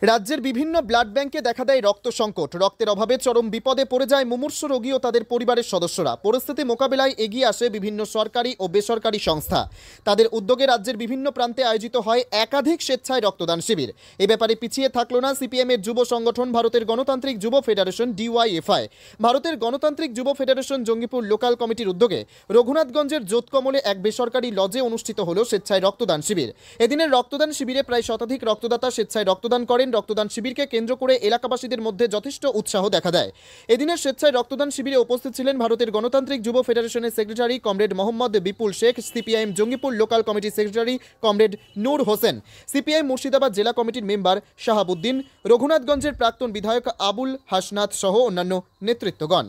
রাজ্যের বিভিন্ন ব্লাড ব্যাংকে দেখা দেয় রক্ত সংকট। রক্তের অভাবে চরম বিপদে পড়ে যায় মুমূর্ষু রোগী ও তাদের পরিবারের সদস্যরা। পরিস্থিতি মোকাবেলায় এগিয়ে আসে বিভিন্ন সরকারি ও বেসরকারি সংস্থা। তাদের উদ্যোগে রাজ্যের বিভিন্ন প্রান্তে আয়োজিত হয় একাধিক স্বেচ্ছায় রক্তদান শিবির। এ ব্যাপারে পিছিয়ে থাকলো না সিপিএমের যুব সংগঠন ভারতের গণতান্ত্রিক যুব ফেডারেশন ডিওয়াইএফআই। ভারতের গণতান্ত্রিক যুব ফেডারেশন জঙ্গিপুর লোকাল কমিটির উদ্যোগে রঘুনাথগঞ্জের জোতকমলে এক বেসরকারি লজে অনুষ্ঠিত হলো স্বেচ্ছায় রক্তদান শিবির। এদিনের রক্তদান শিবিরে প্রায় শতাধিক রক্তদাতা স্বেচ্ছায় রক্তদান করেন। রক্তদান শিবিরকে কেন্দ্র করে এলাকাবাসীদের মধ্যে যথেষ্ট উৎসাহ দেখা দেয়। এদিনের স্বেচ্ছায় রক্তদান শিবিরে উপস্থিত ছিলেন ভারতের গণতান্ত্রিক যুব ফেডারেশনের সেক্রেটারি কমরেড মোহাম্মদ বিপুল শেখ, সিপিআইএম জঙ্গিপুর লোকাল কমিটির সেক্রেটারি কমরেড নূর হোসেন, সিপিআইএম মুর্শিদাবাদ জেলা কমিটির মেম্বার শাহাবুদ্দিন, রঘুনাথগঞ্জের প্রাক্তন বিধায়ক আবুল হাসনাত সহ অন্যান্য নেতৃত্বগণ।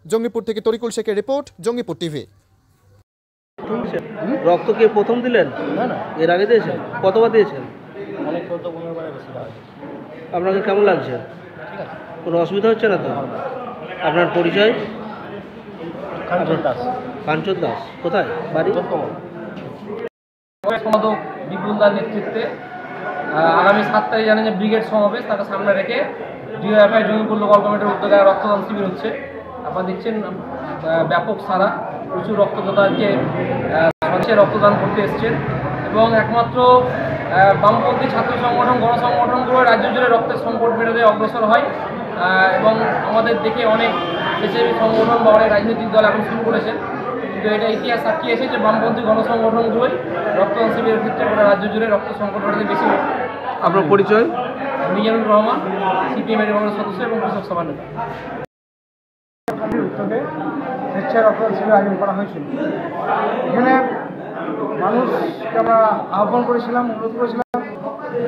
জঙ্গিপুর থেকে তরিকুল শেখের রিপোর্ট, জঙ্গিপুর টিভি। রক্ত কে প্রথম দিলেন? না, এর আগে দিয়েছেন? কতবার দিয়েছেন? অনেক 14-15 বারে বেশি দেওয়া হয়েছে। আপনাকে কেমন লাগছে? ঠিক আছে, কোনো অসুবিধা হচ্ছে না তো? আপনার পরিচয়? কাঞ্চন দাস। কাঞ্চন দাস। কোথায় বাড়ি? সম্পাদক বিপুল দার নেতৃত্বে আগামী 7 তারিখ জানেন যে ব্রিগেড সমাবেশ, তাকে সামনে রেখে ডিওএফআই জঙ্গিপুর লোকাল কমিটির উদ্যোগে রক্তদান শিবির হচ্ছে। আপনারা দেখছেন ব্যাপক সারা, প্রচুর রক্তদাতা আজকে রক্তদান করতে এসছেন এবং একমাত্র বামপন্থী ছাত্র সংগঠন গণসংগঠনগুলো রাজ্য জুড়ে রক্তের সংকট মেটাতে অগ্রসর হয় এবং আমাদের দেখে অনেক স্বেচ্ছাসেবী সংগঠন বা অনেক রাজনৈতিক দল এখন শুরু করেছেন, কিন্তু এটা ইতিহাস সাক্ষী এসে যে বামপন্থী গণসংগঠনগুলোই রক্তদান শিবিরের ক্ষেত্রে গোটা রাজ্য জুড়ে রক্ত সংকট মেটাতে বেশি। আপনার পরিচয়? মিজানুর রহমান, সিপিএমের সদস্য এবং কৃষক সভা নেতা। উদ্যোগে স্বেচ্ছায় রক্তদান শিবির আয়োজন করা হয়েছিল। এখানে মানুষকে আমরা আহ্বান করেছিলাম, অনুরোধ করেছিলাম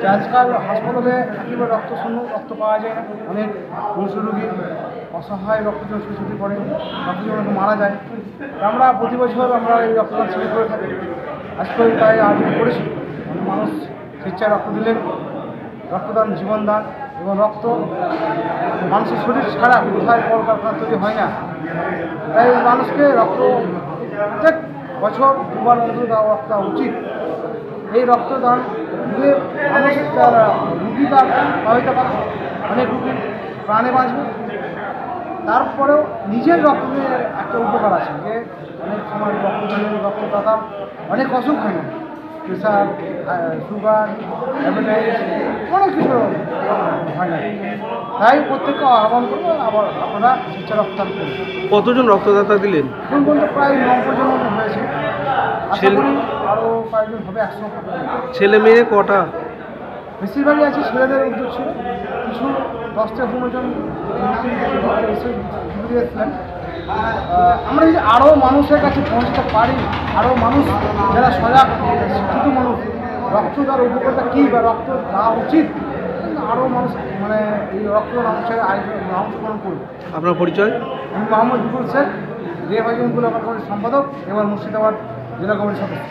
যে আজকাল হাসপাতালে একেবারে রক্ত শূন্য, রক্ত পাওয়া যায় না। অনেক মুমূর্ষু রোগী অসহায় রক্তজন ছুটি পড়ে, রক্তজন মারা যায়। আমরা প্রতি বছর আমরা এই রক্তদান শিবির করে থাকি। আজকাল তাই আয়োজন করেছি। মানুষ স্বেচ্ছায় রক্ত দিলেন। রক্তদান জীবনদান এবং রক্ত মানুষের শরীর ছাড়া কোথায় কলকারখানা তৈরি হয় না। তাই মানুষকে রক্ত প্রত্যেক বছর 2বার অন্তত রক্ত দেওয়া উচিত। এই রক্তদান দিলে মানুষ তার রুগী তার সহায়তা পাবে, অনেক রুগী প্রাণে বাঁচবে। তারপরেও নিজের রক্তের একটা উপকার আছে যে অনেক সময় রক্তদাতা অনেক অসুখ হয় না, প্রেশার, সুগার, ডায়াবেটিস, অনেক কিছু হয় না। তাই প্রত্যেককে আহ্বান করবো আবার আপনারা স্বেচ্ছা রক্তদান করুন। কতজন রক্তদাতা দিলেন? এখন পর্যন্ত প্রায় 90 জন হয়েছে। আশা করি আরও কয়েকজন হবে, 100 হবে। ছেলে মেয়ে কটা? বেশিরভাগই আছে ছেলেদের উদ্যোগ ছিল, কিছু 10 থেকে 15 জন এসেছিলেন। আমরা যদি আরও মানুষের কাছে পৌঁছতে পারি, আরও মানুষ যারা সজাগ শিক্ষিত মানুষ রক্তদার উপকারিতা কী বা রক্ত দেওয়া উচিত, আরও মানুষ মানে এই রক্তদান অংশের অংশগ্রহণ করবে। আপনার পরিচয়? আমি মোহাম্মদ বিপুল শেখ, ডিওএফআই জঙ্গিপুর লোকাল কমিটির সম্পাদক এবং মুর্শিদাবাদ জেলা কমিটির সদস্য।